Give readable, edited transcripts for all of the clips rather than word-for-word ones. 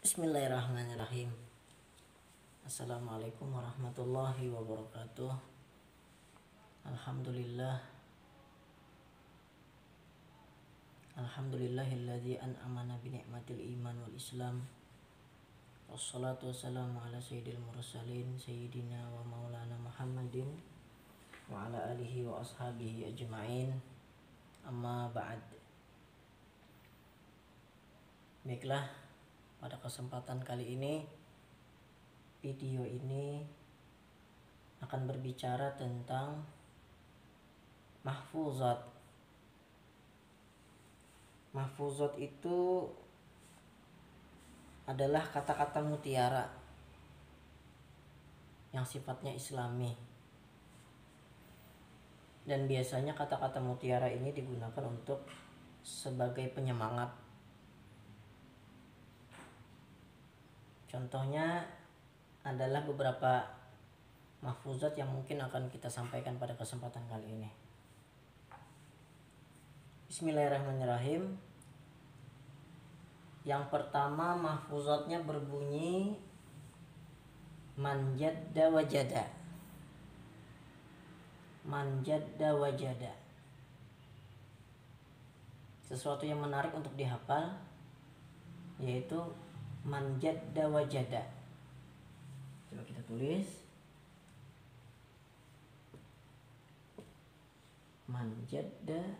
Bismillahirrahmanirrahim. Assalamualaikum warahmatullahi wabarakatuh. Alhamdulillah. Alhamdulillahilladzi an'amana bi ni'matil iman wal islam. Wassalatu wassalamu ala sayyidil mursalin sayyidina wa maulana Muhammadin wa ala alihi wa ashabihi ajma'in. Amma ba'd. Baiklah, pada kesempatan kali ini video ini akan berbicara tentang mahfuzat. Mahfuzat itu adalah kata-kata mutiara yang sifatnya islami. Dan biasanya kata-kata mutiara ini digunakan untuk sebagai penyemangat. Contohnya adalah beberapa mahfuzat yang mungkin akan kita sampaikan pada kesempatan kali ini. Bismillahirrahmanirrahim. Yang pertama, mahfuzatnya berbunyi man jadda wajada. Man jadda wajada. Sesuatu yang menarik untuk dihafal, yaitu man jadda wajada. Coba kita tulis. Man jadda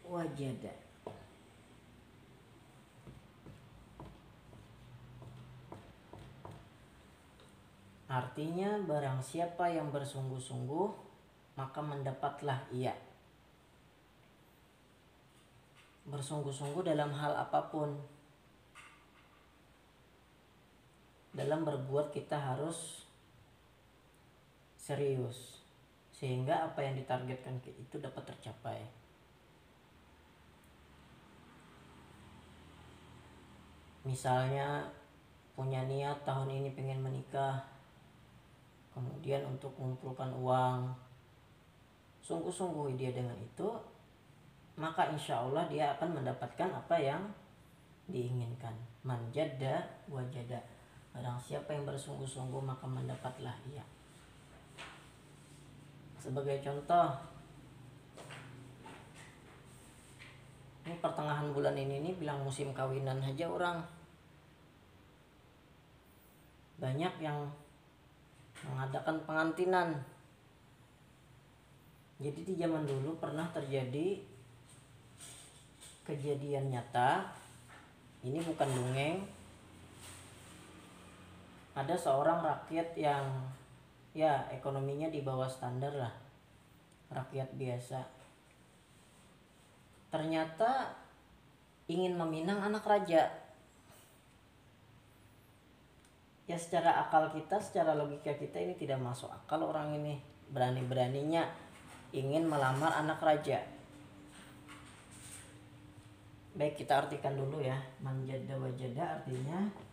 wajada. Artinya barang siapa yang bersungguh-sungguh maka mendapatlah ia. Bersungguh-sungguh dalam hal apapun. Dalam berbuat kita harus serius sehingga apa yang ditargetkan itu dapat tercapai. Misalnya punya niat tahun ini pengen menikah, kemudian untuk mengumpulkan uang, sungguh-sungguh dia dengan itu, maka insya Allah dia akan mendapatkan apa yang diinginkan. Man jadda wajada. Barang siapa yang bersungguh-sungguh maka mendapatlah ia. Sebagai contoh, ini pertengahan bulan ini bilang musim kawinan aja orang. Banyak yang mengadakan pengantinan. Jadi di zaman dulu pernah terjadi kejadian nyata. Ini bukan dongeng. Ada seorang rakyat yang ya ekonominya di bawah standar lah, rakyat biasa. Ternyata ingin meminang anak raja. Ya secara akal kita, secara logika kita ini tidak masuk akal orang ini berani-beraninya ingin melamar anak raja. Baik, kita artikan dulu ya. Man jadda wajada artinya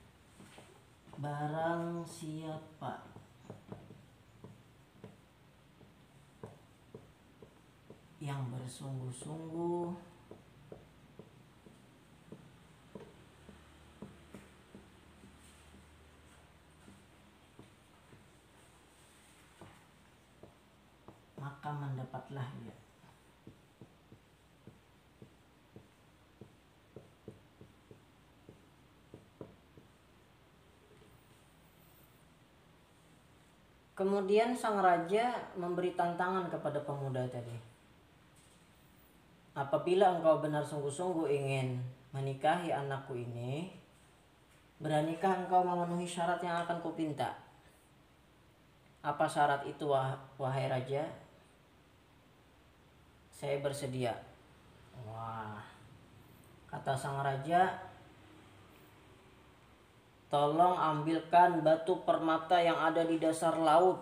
barang siapa yang bersungguh-sungguh maka mendapatlah ia. Kemudian sang raja memberi tantangan kepada pemuda tadi. Apabila engkau benar sungguh-sungguh ingin menikahi anakku ini, beranikah engkau memenuhi syarat yang akan kupinta? Apa syarat itu wahai raja? Saya bersedia. Wah, kata sang raja, tolong ambilkan batu permata yang ada di dasar laut.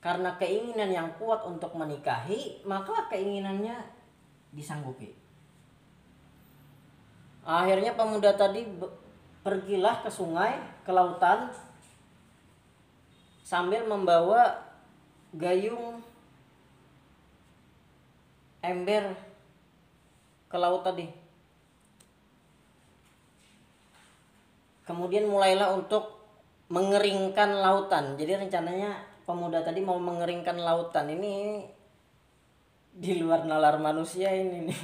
Karena keinginan yang kuat untuk menikahi, maka keinginannya disanggupi. Akhirnya pemuda tadi pergilah ke sungai, ke lautan, sambil membawa gayung ember ke laut tadi. Kemudian mulailah untuk mengeringkan lautan. Jadi rencananya pemuda tadi mau mengeringkan lautan. Ini di luar nalar manusia ini nih.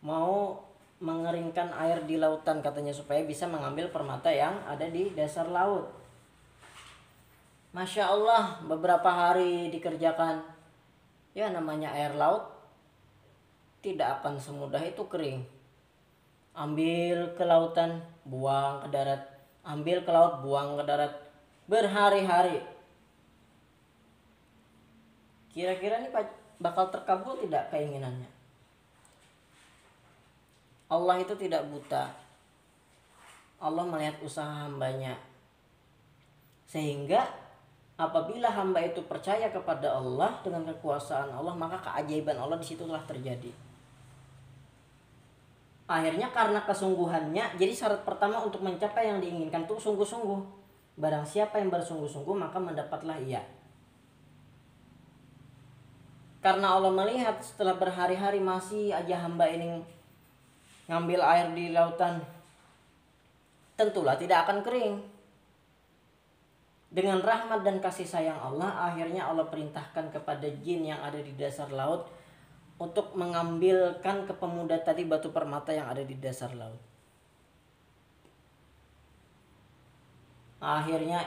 Mau mengeringkan air di lautan katanya supaya bisa mengambil permata yang ada di dasar laut. Masya Allah, beberapa hari dikerjakan. Ya namanya air laut tidak akan semudah itu kering. Ambil ke lautan, buang ke darat. Ambil ke laut, buang ke darat. Berhari-hari. Kira-kira ini bakal terkabul tidak keinginannya? Allah itu tidak buta. Allah melihat usaha hambanya. Sehingga apabila hamba itu percaya kepada Allah dengan kekuasaan Allah, maka keajaiban Allah di situ telah terjadi. Akhirnya karena kesungguhannya, jadi syarat pertama untuk mencapai yang diinginkan itu sungguh-sungguh. Barang siapa yang bersungguh-sungguh maka mendapatlah ia. Karena Allah melihat setelah berhari-hari masih aja hamba ini ngambil air di lautan, tentulah tidak akan kering. Dengan rahmat dan kasih sayang Allah, akhirnya Allah perintahkan kepada jin yang ada di dasar laut untuk mengambilkan ke pemuda tadi batu permata yang ada di dasar laut. Akhirnya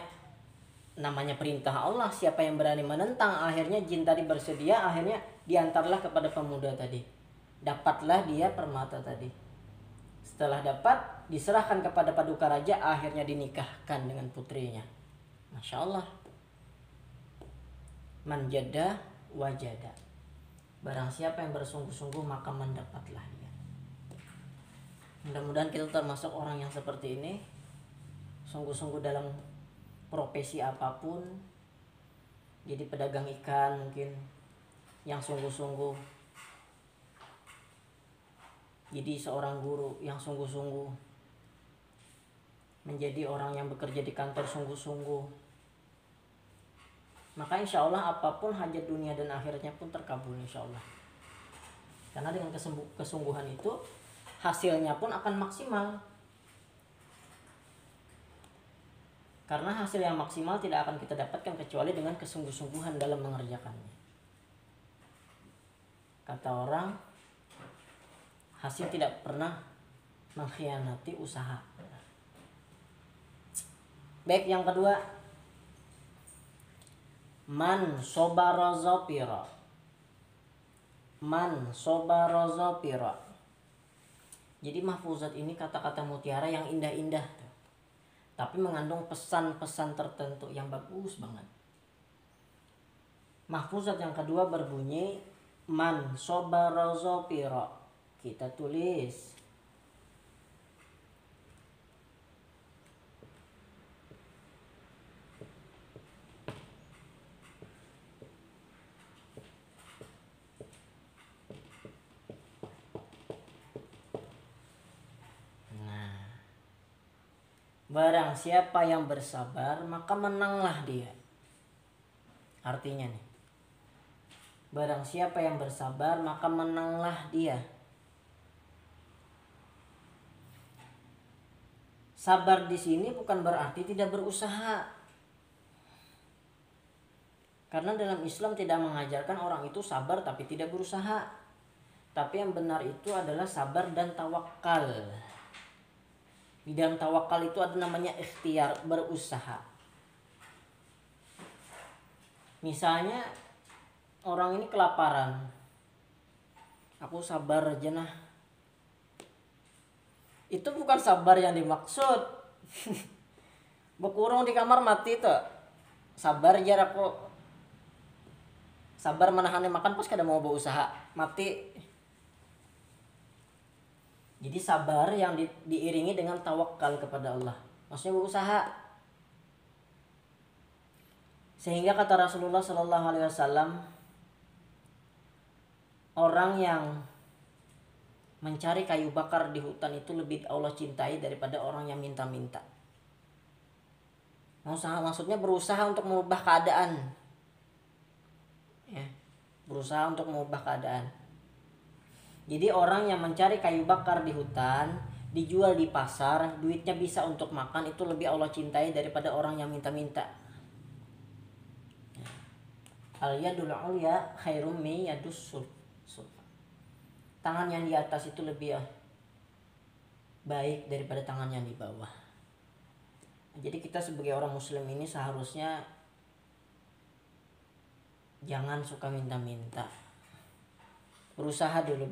namanya perintah Allah, siapa yang berani menentang? Akhirnya jin tadi bersedia, akhirnya diantarlah kepada pemuda tadi. Dapatlah dia permata tadi. Setelah dapat, diserahkan kepada paduka raja, akhirnya dinikahkan dengan putrinya. Masya Allah. Man jada wajada. Barang siapa yang bersungguh-sungguh maka mendapatlah dia. Mudah-mudahan kita termasuk orang yang seperti ini. Sungguh-sungguh dalam profesi apapun. Jadi pedagang ikan mungkin yang sungguh-sungguh. Jadi seorang guru yang sungguh-sungguh. Menjadi orang yang bekerja di kantor sungguh-sungguh. Maka insya Allah apapun hajat dunia dan akhiratnya pun terkabul insya Allah. Karena dengan kesungguhan itu hasilnya pun akan maksimal. Karena hasil yang maksimal tidak akan kita dapatkan kecuali dengan kesungguh-sungguhan dalam mengerjakannya. Kata orang, hasil tidak pernah mengkhianati usaha. Baik, yang kedua, man sobara zopira. Man sobara zopira. Jadi mahfuzat ini kata-kata mutiara yang indah-indah, tapi mengandung pesan-pesan tertentu yang bagus banget. Mahfuzat yang kedua berbunyi man sobara zopira. Kita tulis. Barang siapa yang bersabar maka menanglah dia. Artinya nih, barang siapa yang bersabar maka menanglah dia. Sabar di sini bukan berarti tidak berusaha. Karena dalam Islam tidak mengajarkan orang itu sabar tapi tidak berusaha. Tapi yang benar itu adalah sabar dan tawakal. Di dalam tawakal itu ada namanya ikhtiar, berusaha. Misalnya orang ini kelaparan. Aku sabar aja nah. Itu bukan sabar yang dimaksud. Bekurung di kamar mati tuh. Sabar aja aku. Sabar menahan makan pas kada mau berusaha. Mati. Jadi sabar yang diiringi dengan tawakal kepada Allah. Maksudnya berusaha. Sehingga kata Rasulullah SAW, orang yang mencari kayu bakar di hutan itu lebih Allah cintai daripada orang yang minta-minta. Maksudnya berusaha untuk mengubah keadaan. Ya. berusaha untuk mengubah keadaan. Jadi orang yang mencari kayu bakar di hutan, dijual di pasar, duitnya bisa untuk makan, itu lebih Allah cintai daripada orang yang minta-minta. Al-yadul ulya khairum min yadus sufla. Tangan yang di atas itu lebih baik daripada tangan yang di bawah. Jadi kita sebagai orang muslim ini seharusnya jangan suka minta-minta. Berusaha dulu.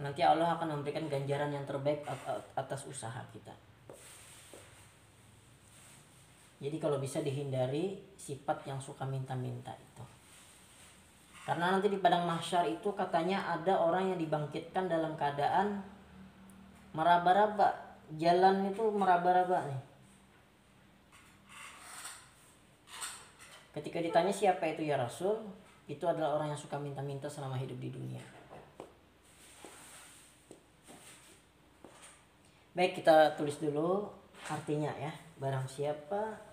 Nanti Allah akan memberikan ganjaran yang terbaik atas usaha kita. Jadi kalau bisa dihindari sifat yang suka minta-minta itu. Karena nanti di padang mahsyar itu katanya ada orang yang dibangkitkan dalam keadaan meraba-raba. Jalan itu meraba-raba nih. Ketika ditanya siapa itu ya Rasul, itu adalah orang yang suka minta-minta selama hidup di dunia. Baik, kita tulis dulu artinya ya. Barang siapa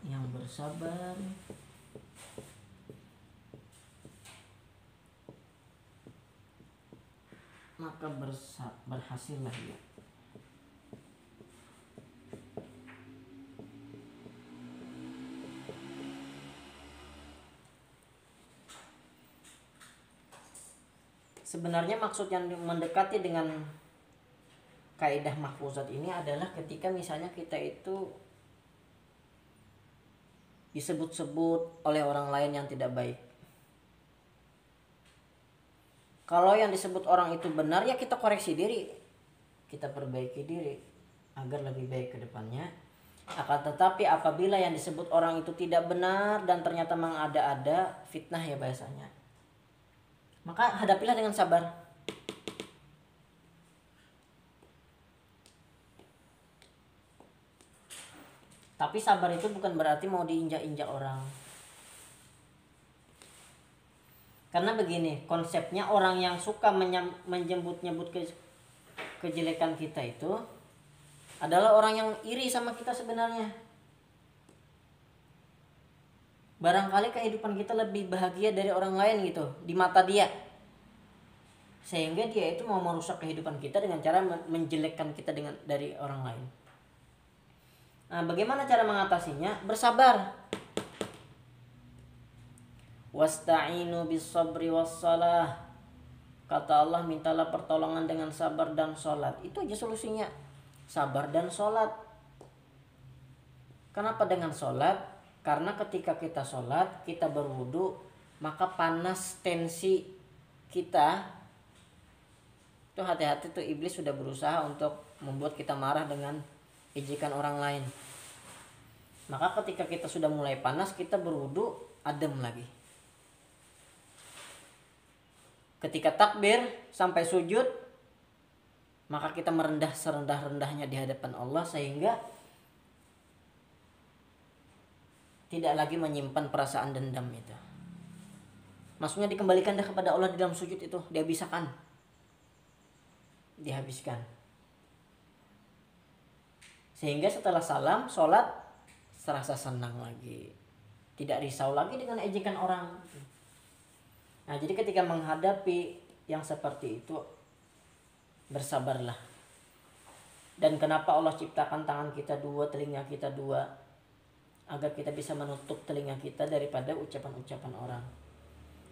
yang bersabar maka berhasillah dia. Sebenarnya maksud yang mendekati dengan kaidah mahfuzat ini adalah ketika misalnya kita itu disebut-sebut oleh orang lain yang tidak baik. Kalau yang disebut orang itu benar, ya kita koreksi diri, kita perbaiki diri agar lebih baik ke depannya. Akan tetapi apabila yang disebut orang itu tidak benar dan ternyata mengada-ada, fitnah ya bahasanya, maka hadapilah dengan sabar. Tapi sabar itu bukan berarti mau diinjak-injak orang. Karena begini, konsepnya orang yang suka menyebut-nyebut kejelekan kita itu adalah orang yang iri sama kita sebenarnya. Barangkali kehidupan kita lebih bahagia dari orang lain gitu di mata dia, sehingga dia itu mau merusak kehidupan kita dengan cara menjelekkan kita dari orang lain. Nah, bagaimana cara mengatasinya? Bersabar. Wasta'inu bis-sabri was-shalah. Kata Allah, mintalah pertolongan dengan sabar dan sholat. Itu aja solusinya. Sabar dan sholat. Kenapa dengan sholat? Karena ketika kita sholat, kita berwudu, maka panas tensi kita itu, hati-hati tuh, iblis sudah berusaha untuk membuat kita marah dengan ejekan orang lain. Maka ketika kita sudah mulai panas, kita berwudu, adem lagi. Ketika takbir sampai sujud, maka kita merendah serendah-rendahnya di hadapan Allah, sehingga tidak lagi menyimpan perasaan dendam itu. Maksudnya dikembalikan dah kepada Allah di dalam sujud itu, dihabiskan. Sehingga setelah salam, sholat, serasa senang lagi. Tidak risau lagi dengan ejekan orang. Nah, jadi ketika menghadapi yang seperti itu, bersabarlah. Dan kenapa Allah ciptakan tangan kita dua, telinga kita dua? Agar kita bisa menutup telinga kita daripada ucapan-ucapan orang.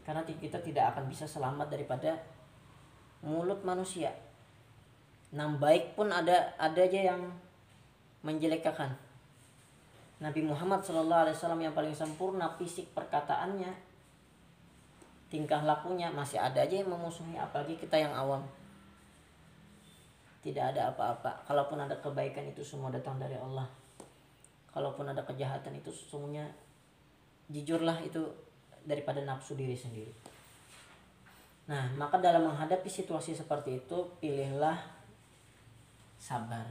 Karena kita tidak akan bisa selamat daripada mulut manusia. Nam baik pun ada aja yang menjelekkan. Nabi Muhammad SAW yang paling sempurna fisik perkataannya, tingkah lakunya, masih ada aja yang memusuhi, apalagi kita yang awam. Tidak ada apa-apa. Kalaupun ada kebaikan, itu semua datang dari Allah. Kalaupun ada kejahatan, itu sesungguhnya jujurlah itu daripada nafsu diri sendiri. Nah, maka dalam menghadapi situasi seperti itu, pilihlah sabar.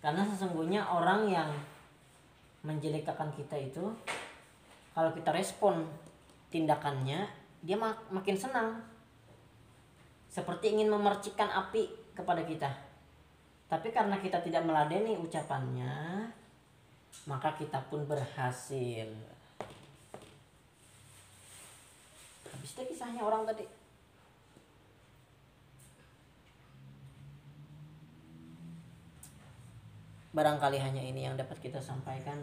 Karena sesungguhnya orang yang menjelekkan kita itu Kalau kita respon tindakannya, dia makin senang. Seperti ingin memercikkan api kepada kita. Tapi karena kita tidak meladeni ucapannya, maka kita pun berhasil. Habis itu kisahnya orang tadi. Barangkali hanya ini yang dapat kita sampaikan.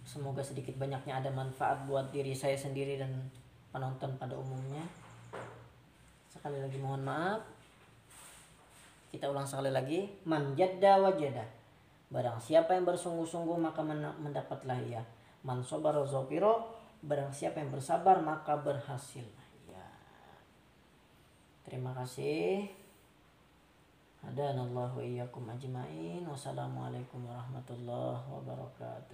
Semoga sedikit banyaknya ada manfaat buat diri saya sendiri dan penonton pada umumnya. Sekali lagi mohon maaf. Kita ulang sekali lagi. Man jadda wajada. Barang siapa yang bersungguh-sungguh maka mendapatlah ia. Man sabara zafiro. Barang siapa yang bersabar maka berhasil. Ya. Terima kasih. Hadanallahu wa iyyakum ajmain. Wassalamualaikum warahmatullahi wabarakatuh.